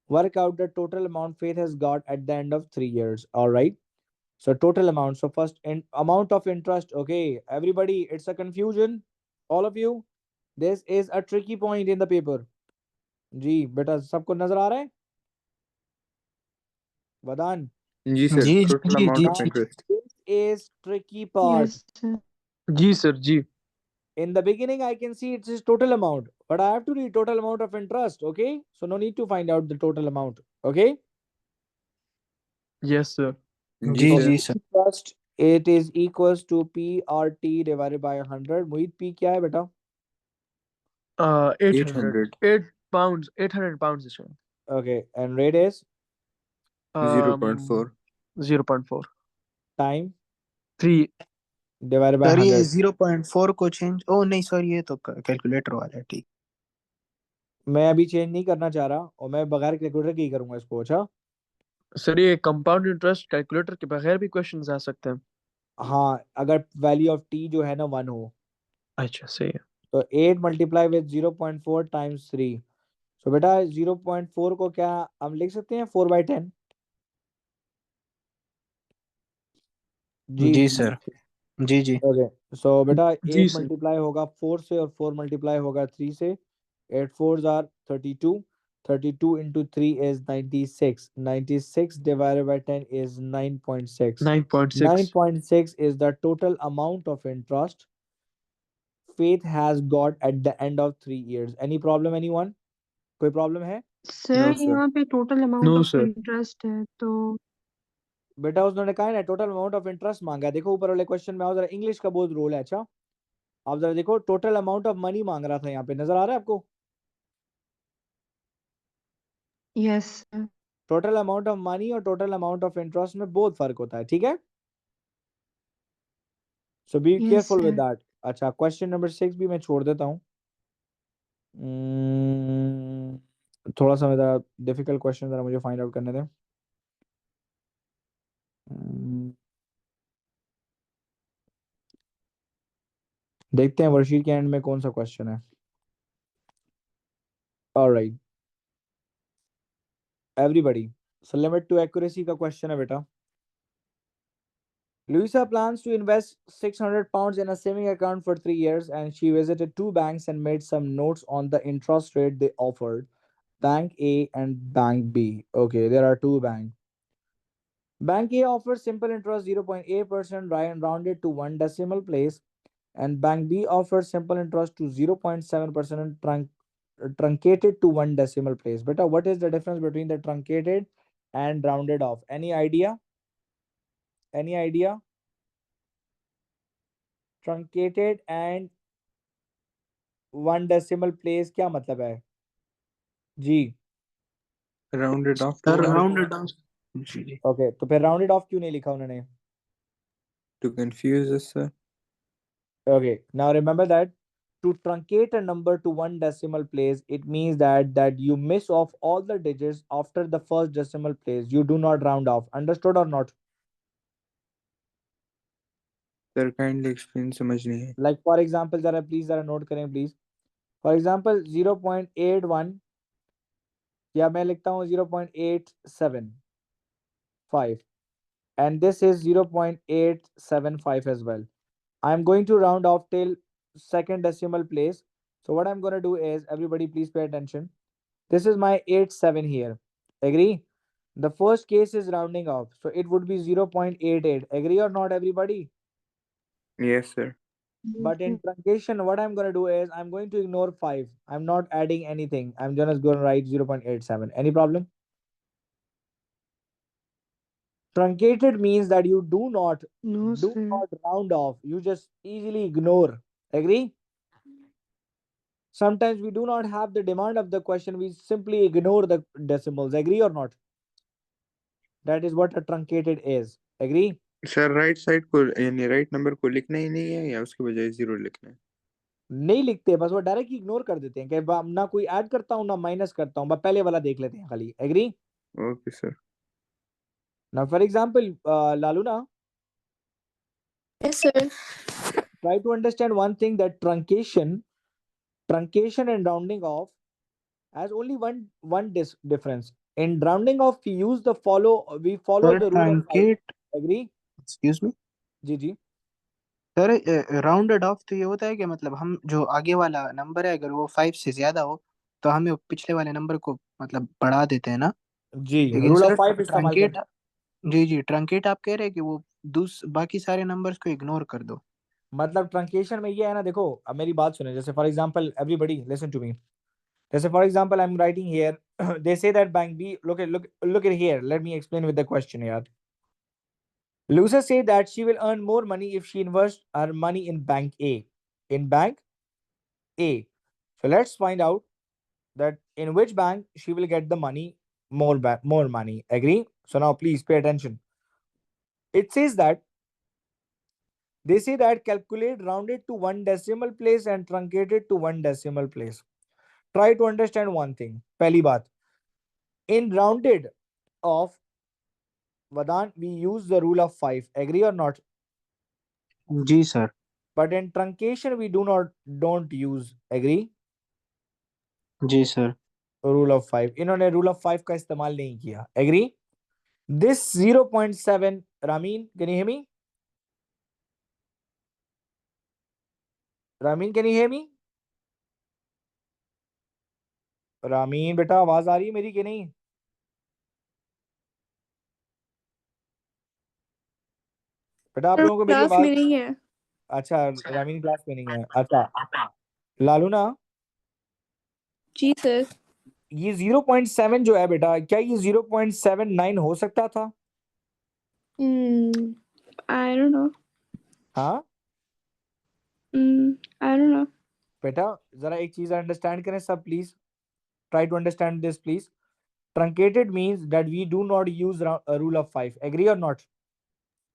Work out the total amount Faith has got at the end of 3 years. All right. So total amount. So first in amount of interest. Okay, everybody, it's a confusion. All of you, this is a tricky point in the paper. जी बेटा, सबको नजर आ रहा है? वदान,
जी sir,
जी
टोटल
जी
अमाउंट
जी
ऑफ
जी।
Interest.
this is tricky part.
Yes sir.
जी सर जी।
In the beginning, I can see it is total amount, but I have to read total amount of interest. Okay, so no need to find out the total amount. Okay,
yes sir.
जी
जी
so
sir.
जी sir.
interest, it is equals to PRT divided by 100. Mohit, P क्या है बेटा?
800
800।
8 pounds 800 pounds is showing.
Okay, and rate is
0.4।
0.4.
time
3.
divided by
sir ये
100.
0.4 को change, ओ नहीं sorry, ये तो कैलकुलेटर वाला है, ठीक।
मैं अभी चेंज नहीं करना चाह रहा और मैं बगैर कैलकुलेटर की करूंगा इसको। अच्छा,
सर ये कंपाउंड इंटरेस्ट कैलकुलेटर के बगैर भी क्वेश्चंस आ सकते हैं।
हाँ, अगर वैल्यू ऑफ टी जो है ना 1 हो
अच्छा सही है।
तो 8 मल्टीप्लाई विद 0.4 टाइम्स 3. सो बेटा 0.4 को क्या हम लिख सकते हैं 4/10?
जी सर, जी जी।
ओके, सो बेटा
जी
8
सर।
मल्टीप्लाई होगा 4 से और 4 मल्टीप्लाई होगा 3 से। 8 4s are 32. 32 into 3 is 96. 96 divided by 10 is 9.6.
9.6.
9.6 is the total amount of interest Faith has got at the end of 3 years. Any problem, anyone? कोई problem है?
Sir
No, sir.
यहाँ पे total amount
No,
of
sir.
Interest है तो
बेटा उसने कहा है ना टोटल अमाउंट ऑफ इंटरेस्ट मांगा है। देखो ऊपर वाले क्वेश्चन में आओ जरा, इंग्लिश का बहुत रोल है। अच्छा आप जरा देखो, टोटल अमाउंट ऑफ मनी मांग रहा था, यहाँ पे नजर आ रहा है आपको?
Yes sir.
Total amount of money और टोटल अमाउंट ऑफ इंटरेस्ट में बहुत फर्क होता है, ठीक है? So be
yes
careful with
sir.
That. अच्छा क्वेश्चन नंबर 6 भी मैं छोड़ देता हूँ। थोड़ा सा मेरा डिफिकल्ट क्वेश्चन जरा मुझे फाइंड आउट करने दें। देखते हैं वर्कशीट के एंड में कौन सा क्वेश्चन है। Alright everybody, so limit to accuracy का क्वेश्चन है बेटा। Louisa plans to invest 600 pounds in a saving account for 3 years, and she visited 2 banks and made some notes on the interest rate they offered, Bank A and Bank B. Okay, there are 2 banks. Bank A offers simple interest 0.8% rounded to 1 decimal place, and Bank B offers simple interest to 0.7% and truncated to 1 decimal place. Beta, what is the difference between the truncated and rounded off? Any idea? Any idea? Truncated and 1 decimal place क्या मतलब है जी?
Rounded off
sir
to
rounded off. जी जी।
Okay, तो फिर rounded off क्यों नहीं लिखा उन्होंने?
confuse us, sir.
Okay, now remember that to truncate a number to 1 decimal place, it means that you miss off all the digits after the first decimal place. You do not round off. Understood or not?
Sir, kindly explain, समझ नहीं है.
Like for example, जरा please जरा note करें please. For example 0.81 या मैं लिखता हूँ 0.875 and this is 0.875 as well. I'm going to round off till second decimal place. So what I'm going to do is, everybody please pay attention. This is my 87 here. Agree? The first case is rounding off. So it would be 0.88. Agree or not, everybody?
Yes, sir.
But in truncation, what I'm going to do is, I'm going to ignore 5. I'm not adding anything. I'm just going to write 0.87. Any problem? Truncated means that you do not
no sir.
round off. You just easily ignore. Agree? Sometimes we do not have the demand of the question. We simply ignore the decimals. Agree or not? That is what a truncated is. Agree?
Sir, right side को यानी right number को लिखना ही नहीं है या उसके बजाय 0 लिखना है?
नहीं लिखते, बस वो डायरेक्ट इग्नोर कर देते हैं कि ना कोई ऐड करता हूँ ना माइनस करता हूँ, बस पहले वाला देख लेते हैं खाली। Agree?
Okay, sir.
Now for example Lalu ना,
Yes, sir.
try to understand one thing, that truncation and rounding off has only one difference. In rounding off we follow
sir
the rule of 5.
Truncate,
agree?
Excuse me
जी जी।
Sir, rounded off तो ये होता है कि मतलब हम जो आगे वाला नंबर है अगर वो 5 से ज्यादा हो तो हमें वो पिछले वाले नंबर को मतलब बढ़ा देते हैं ना।
जी,
लेकिन
रूल ऑफ
सर
5 इस्तेमाल
ट्रंकेट,
करना।
जी जी, ट्रंकेट आप कह रहे हैं कि वो बाकी सारे नंबर्स को इग्नोर कर दो।
मतलब ट्रंकेशन में ये है ना, देखो अब मेरी बात सुने, जैसे for example everybody listen to me, जैसे for example I am writing here they say that bank B, look at here, let me explain with the question यार। Lucia said that she will earn more money if she invests her money in bank A. In bank A. So let's find out that in which bank she will get the money, more money. Agree? So now please pay attention. It says that they say that calculate rounded to 1 decimal place and truncated to 1 decimal place. Try to understand one thing. पहली बात, in rounded off, Vadan, we use the rule of 5. Agree or not?
जी sir.
But in truncation, we don't use. Agree?
जी sir.
Rule of 5, इन्होंने rule of 5 का इस्तेमाल नहीं किया। Agree? This 0.7, Ramin can you hear me? Ramin can you hear me? Ramin बेटा आवाज आ रही है मेरी कि नहीं? बेटा आप लोगों को मेरी
क्लास
आवाज?
में नहीं है।
अच्छा, रामीन क्लास में नहीं है। अच्छा लालू ना,
जी सर।
ये 0.7 जो है बेटा, क्या ये 0.79 हो सकता था?
I don't know.
हाँ
आई डोंट नो।
बेटा जरा एक चीज अंडरस्टैंड करें सब, please try to understand this please. Truncated means that we do not use rule of 5। Agree or not?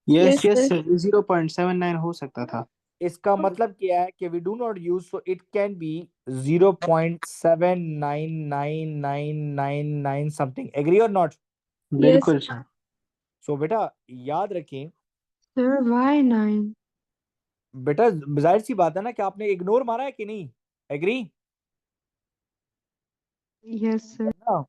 Yes
Yes,
yes
sir.
Sir, 0.79 हो सकता था।
इसका मतलब क्या है कि we do not use, so it can be 0.799999 something. Agree or not?
बिल्कुल sir.
सो बेटा याद रखें,
Sir, why 9?
बेटा जाहिर सी बात है ना कि आपने इग्नोर मारा है कि नहीं? Agree
Yes, sir.
ना?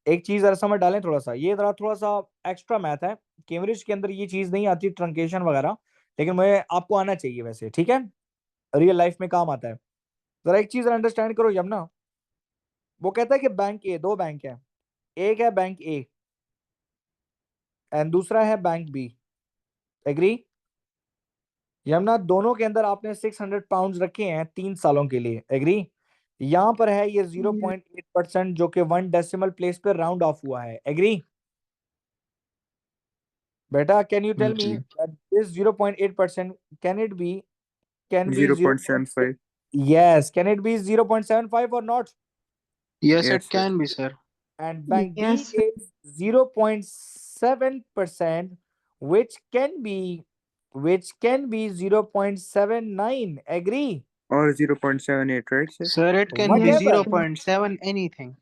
एक चीज जरा समझ डालें थोड़ा सा, ये जरा थोड़ा सा एक्स्ट्रा मैथ है, कैम्ब्रिज के अंदर ये चीज नहीं आती ट्रंकेशन वगैरह, लेकिन मैं आपको आना चाहिए वैसे, ठीक है? रियल लाइफ में काम आता है। जरा एक चीज अंडरस्टैंड करो यमुना, वो कहता है कि बैंक ए, दो बैंक है, एक है बैंक ए एंड दूसरा है बैंक बी। एग्री? यमुना दोनों के अंदर आपने 600 पाउंड रखे हैं 3 सालों के लिए। एग्री? यहां पर है ये 0.8% जो कि 1 डेसिमल प्लेस पे राउंड ऑफ हुआ है। एग्री? बेटा कैन यू टेल मी
जी।
This 0.8% can it be, can be
0.75.
yes, can it be 0.75 or not?
Yes it
Yes, sir.
Can be sir.
And bank B
Yes, sir.
is 0.7%, which can be 0.79. Agree?
Or 0.78, right, sir?
Sir it can B
Yes,
Whatever.
sir.
0.7 anything.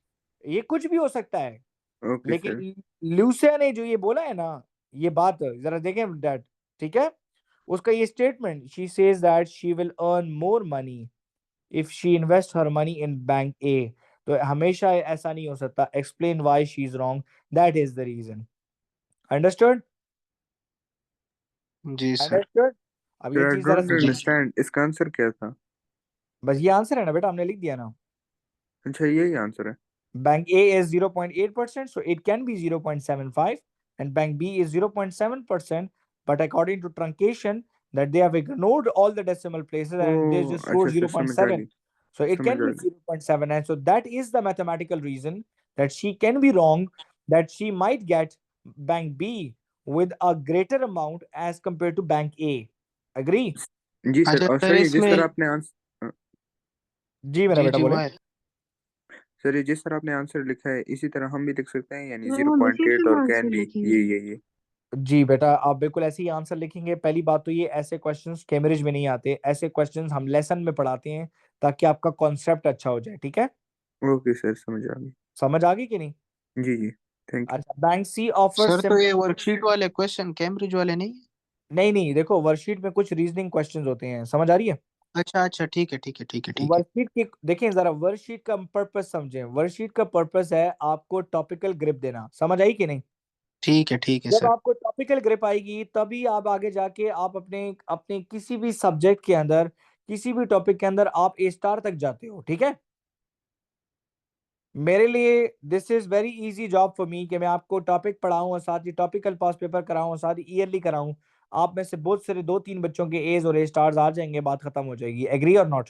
ये कुछ भी हो सकता है,
Okay, sir.
लेकिन ल्यूसिया ने जो ये बोला है ना, ये बात जरा देखें डैड, ठीक है? उसका ये statement, she says that she will earn more money if she invest her money in bank A. तो हमेशा ऐसा नहीं हो सकता। Explain why she is wrong, that is the reason. Understood?
जी सर।
अंडरस्टूड? अब
Sir,
ये
I
चीज जरा
don't
जी।
understand. इसका आंसर क्या था?
बस ये आंसर है ना बेटा, हमने लिख दिया ना।
अच्छा यही आंसर है।
Bank A is 0.8%, so it can be 0.75, and Bank B is 0.7%. But according to truncation, that they have ignored all the decimal places and they
oh
just wrote
अच्छा सर, समझ आ
0.7.
गई,
So it
समझ
can
uh
be
गई।
0.7. And so that is the mathematical reason that she can be wrong, that she might get Bank B with a greater amount as compared to Bank A. Agree?
जी sir,
अच्छा
और
sir
sir ये जिस तरह
इसमें
आपने answer,
जी मेरा
जी
बेटा
जी
बोले।
वाहिद।
सर ये जिस तरह आपने आंसर लिखा है इसी तरह हम भी लिख सकते हैं, यानी
सर हम इसी
0.8 और
तरह
कैन
से
बी,
लिखेंगे।
ये
जी बेटा आप बिल्कुल ऐसे ही आंसर लिखेंगे। पहली बात तो ये ऐसे क्वेश्चंस कैम्ब्रिज में नहीं आते, ऐसे क्वेश्चंस हम लेसन में पढ़ाते हैं ताकि आपका कॉन्सेप्ट अच्छा हो जाए। ठीक है?
ओके सर, समझ आ गई।
समझ आ गई कि नहीं?
जी जी, थैंक यू।
अच्छा, बैंक सी ऑफर
सर तो
सिंपल।
ये वर्कशीट वाले क्वेश्चन कैम्ब्रिज वाले नहीं है?
नहीं नहीं, देखो वर्कशीट में कुछ रीजनिंग क्वेश्चंस होते हैं, समझ आ रही है?
अच्छा अच्छा, ठीक है ठीक है ठीक है ठीक है।
वर्कशीट की देखें जरा, वर्कशीट का पर्पस समझें। वर्कशीट का पर्पस है आपको टॉपिकल ग्रिप देना। समझ आई कि नहीं?
ठीक है
जब
सर।
आपको टॉपिकल ग्रिप आएगी तभी आप आगे जाके आप अपने अपने किसी भी सब्जेक्ट के अंदर, किसी भी टॉपिक के अंदर आप ए स्टार तक जाते हो। ठीक है? मेरे लिए this is very easy job for me कि मैं आपको टॉपिक पढ़ाऊं और साथ ही टॉपिकल पास पेपर कराऊं और साथ ही ईयरली कराऊं। आप में से बहुत सारे 2-3 बच्चों के एज और ए स्टार्स आ जाएंगे, बात खत्म हो जाएगी। Agree or not?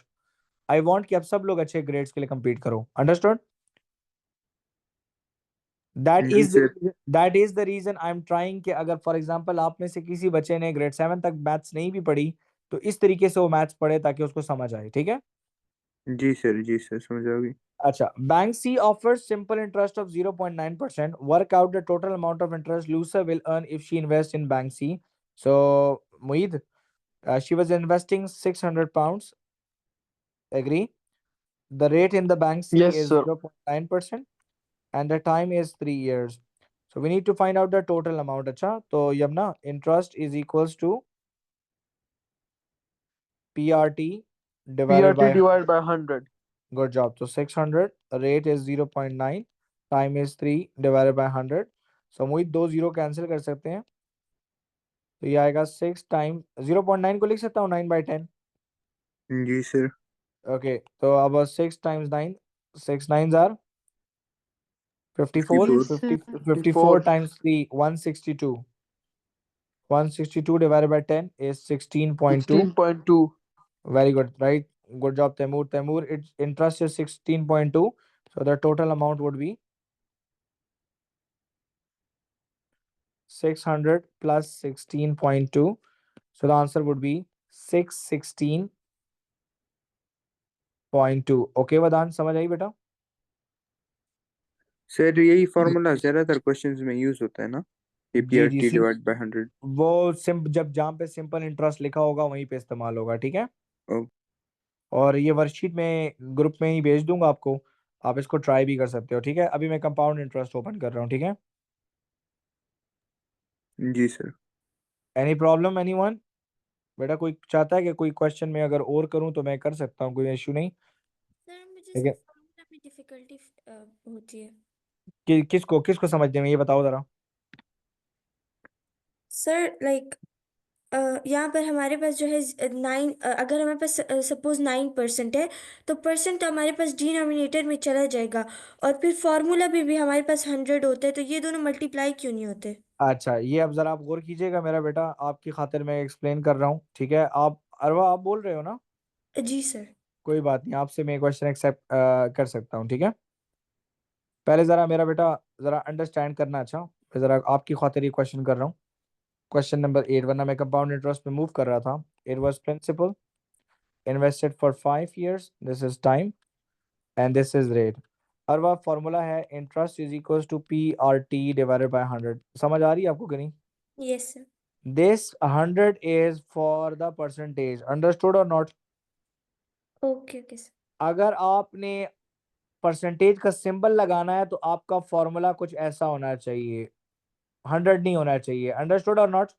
I want कि आप सब लोग अच्छे ग्रेड्स के लिए compete करो। अंडरस्टूड?
जी sir.
That is the reason I am trying कि अगर फॉर एग्जांपल आप में से किसी बच्चे ने ग्रेड 7 तक मैथ्स नहीं भी पढ़ी तो इस तरीके से वो मैथ्स पढ़े ताकि उसको समझ आए। ठीक है?
जी सर, समझ आ गई।
अच्छा, bank C offers simple interest of 0.9%. Work out the total amount of interest Lucia will earn if she invests in Bank C. So, Mueed, she was investing 600 pounds. Agree? The rate in the Bank C
Yes,
is
sir.
0.9% and the time is 3 years. So, we need to find out the total amount. Acha, so Yamna, interest is equals to PRT divided
PRT
by,
divided by 100.
good job. So, 600 rate is 0.9, time is 3 divided by 100. So Mohit 2 0 cancel कर सकते हैं, तो ये आएगा 6 time 0.9 को लिख सकता हूँ 9/10.
जी सर।
ओके, तो अब 6 times 9, 6 9s are 54.
Yes, sir.
54 times 3, 162. 162 divided by 10 is 16.2.
16.2.
Very good, right? Good job, Temur. Temur, its interest is 16.2. So the total amount would be 600 plus 16.2. So the answer would be 616.2. Okay, Vedant, समझ आई बेटा?
Sir यही formula ज्यादातर questions में use होता है ना,
जी
APRT divide by 100।
वो जब जहाँ पे सिंपल इंटरेस्ट लिखा होगा वहीं पे इस्तेमाल होगा, ठीक है?
ओ,
और ये वर्कशीट में ग्रुप में ही भेज दूंगा आपको, आप इसको ट्राई भी कर सकते हो, ठीक है? अभी मैं कंपाउंड इंटरेस्ट ओपन कर रहा हूँ, ठीक है?
जी सर।
Any problem anyone? बेटा कोई चाहता है कि कोई क्वेश्चन में अगर और करूं तो मैं कर सकता हूँ, कोई इशू नहीं।
सर मुझे
लेकिन
फॉर्मूला में डिफिकल्टी होती है
किसको किसको समझने में, ये बताओ जरा।
सर। लाइक यहाँ पर हमारे पास जो है 9, अगर हमारे पास सपोज 9% है, तो परसेंट हमारे पास डिनोमिनेटर में चला जाएगा, और फिर फॉर्मूला भी हमारे पास 100 होता है, तो ये दोनों मल्टीप्लाई क्यों नहीं होते?
अच्छा, ये अब जरा आप गौर कीजिएगा मेरा बेटा, आपकी खातिर मैं एक्सप्लेन कर रहा हूँ, ठीक है? आप अरवा आप बोल रहे हो ना?
जी सर।
कोई बात नहीं, आपसे मैं क्वेश्चन एक्सेप्ट कर सकता हूँ, ठीक है? पहले जरा मेरा बेटा जरा अंडरस्टैंड करना, अच्छा मैं जरा आपकी खातिर ये क्वेश्चन कर रहा हूँ। क्वेश्चन नंबर 8, वरना मैं कंपाउंड इंटरेस्ट पे मूव कर रहा था। It was principal invested for 5 years, this is time and this is rate. और वह फॉर्मूला है interest is equal to PRT divided by 100। समझ आ रही है आपको कि नहीं?
Yes sir.
This 100 is for the percentage, understood or not?
Okay okay sir.
अगर आपने परसेंटेज का सिंबल लगाना है तो आपका फॉर्मूला कुछ ऐसा होना चाहिए, 100 नहीं होना चाहिए, understood or not?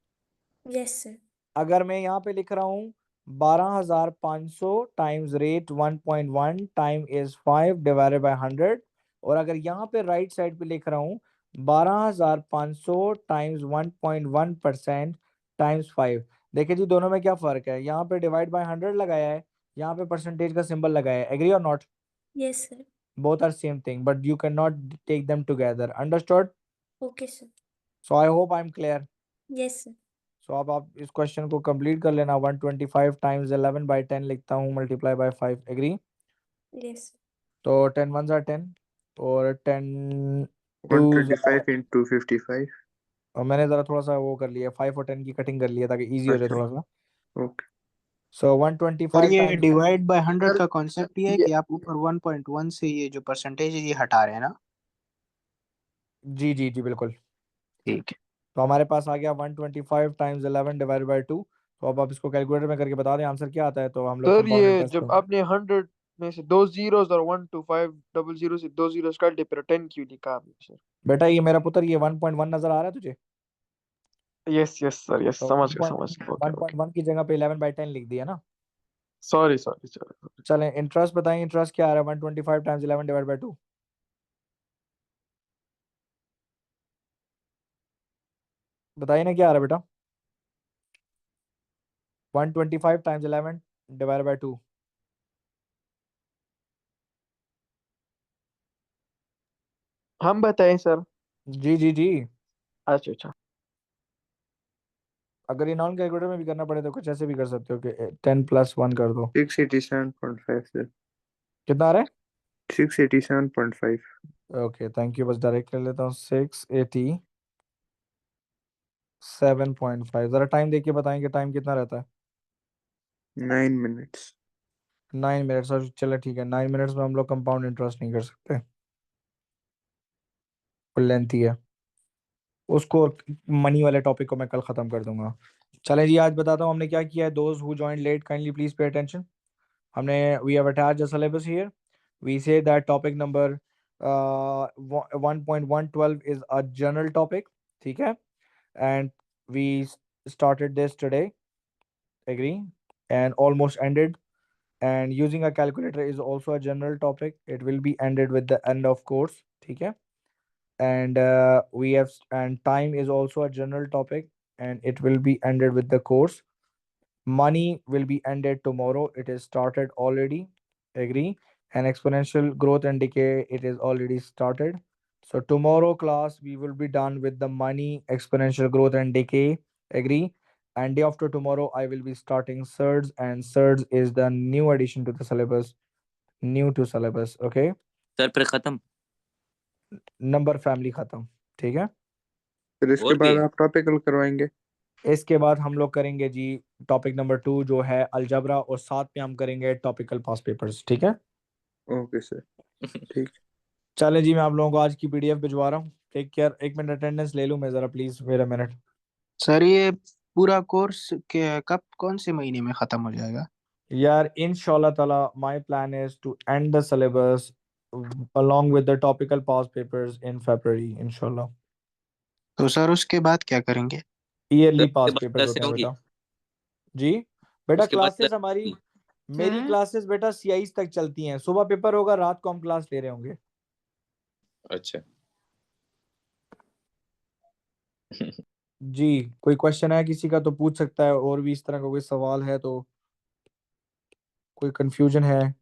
Yes sir.
अगर मैं यहाँ पे लिख रहा हूँ 12,500 times rate 1.1 time is 5 divided by 100, और अगर यहाँ पे राइट साइड पे लिख रहा हूँ 12,500 टाइम्स 1.1% टाइम्स 5, देखिए जी दोनों में क्या फर्क है? यहाँ पे डिवाइड बाय 100 लगाया है, यहाँ पे परसेंटेज का सिंबल लगाया है, agree or not?
Yes sir.
both are same thing but you cannot take them together, understood?
Okay sir.
So I hope I'm clear.
Yes sir.
So अब आप इस क्वेश्चन को कंप्लीट कर लेना। 125 टाइम्स 11/10 लिखता हूँ, मल्टीप्लाई बाय 5, एग्री?
यस।
तो 10 1s are 10 और 10 2s are,
125 into 55।
और मैंने जरा थोड़ा सा वो कर लिया, 5 और 10 की कटिंग कर लिया ताकि इजी हो जाए
अच्छा,
थोड़ा सा।
ओके।
सो
और
125
ये
टाइम्स,
डिवाइड बाय 100
सर
का कॉन्सेप्ट ये है
ये
कि आप ऊपर 1.1 से ये जो परसेंटेज है ये हटा रहे हैं ना?
जी जी जी बिल्कुल।
ठीक है।
तो हमारे पास आ गया 125 टाइम्स 11 डिवाइडेड बाय 2। तो अब आप इसको कैलकुलेटर में करके बता दें आंसर क्या आता है, तो हम लोग
सर
कंपाउंड
ये
इंटरेस्ट
जब आपने 100 में से 2 zeros और 12500 से 2 zeros काट दिए, फिर 10 क्यों लिखा आपने सर?
बेटा ये मेरा पुत्र, ये 1.1 नजर आ रहा है तुझे?
यस यस सर, यस
तो
समझ गया, ओके ओके।
1.1 की जगह पे 11/10 लिख दिया ना।
Sorry sorry sorry.
चलें इंटरेस्ट बताएं, इंटरेस्ट क्या आ रहा है 125 टाइम्स 11 डिवाइड बाय 2? बताइए ना क्या आ रहा है बेटा? 125 टाइम्स 11 डिवाइड बाय 2।
हम बताएं सर?
जी जी जी।
अच्छा अच्छा।
अगर ये नॉन कैलकुलेटर में भी करना पड़े तो कुछ ऐसे भी कर सकते हो कि 10 + 1 कर दो।
687.5 सर।
कितना आ रहा है?
687.5।
ओके थैंक यू, बस डायरेक्ट कर लेता हूँ 687.5। जरा टाइम देख के बताएं कि टाइम कितना रहता है?
9 मिनट्स।
9 मिनट्स। और चलो ठीक है, 9 मिनट्स में हम लोग कंपाउंड इंटरेस्ट नहीं कर सकते, फुल लेंथी है उसको, मनी वाले टॉपिक को मैं कल खत्म कर दूंगा। चलें जी, आज बताता हूँ हमने क्या किया है। Those who join late kindly please pay attention. हमने we have attached the syllabus here. We say that topic number 1.112 is a general topic, ठीक है? And we started this today, agree, and almost ended. and using a calculator is also a general topic. It will be ended with the end of course. ठीक है? And and time is also a general topic, and it will be ended with the course. Money will be ended tomorrow. It is started already. Agree? And exponential growth and decay, it is already started. So tomorrow class, we will be done with the money, exponential growth and decay. Agree? And day after tomorrow, I will be starting surge, and surge is the new addition to the syllabus. New to syllabus. Okay?
Sir फिर खत्म
Number family khatam. ठीक है?
फिर इसके
और
बाद
भी
आप टॉपिकल करवाएंगे?
इसके बाद हम लोग करेंगे जी टॉपिक नंबर 2 जो है अलजबरा, और साथ में हम करेंगे टॉपिकल पास पेपर्स. ठीक है?
ओके सर, ठीक।
चलें जी, मैं आप लोगों को आज की पीडीएफ भिजवा रहा हूँ. Take care. 1 मिनट अटेंडेंस ले लूँ मैं जरा, please wait a minute.
Sir ये पूरा कोर्स के कब कौन से महीने में खत्म हो जाएगा?
यार इंशाल्लाह ताला my plan is to end the syllabus along with the topical past papers in February इंशाल्लाह.
तो सर उसके बाद क्या करेंगे?
ईयरली
सर
पास
उसके बाद
पेपर्स
क्लासें
होते हैं
होंगी
बेटा. जी बेटा,
उसके बाद
क्लासेस हमारी, मेरी
सर
क्लासेस बेटा CIs तक चलती हैं. सुबह पेपर होगा, रात को हम क्लास ले रहे होंगे.
अच्छा
जी कोई क्वेश्चन है किसी का तो पूछ सकता है, और भी इस तरह का कोई सवाल है तो, कोई कंफ्यूजन है?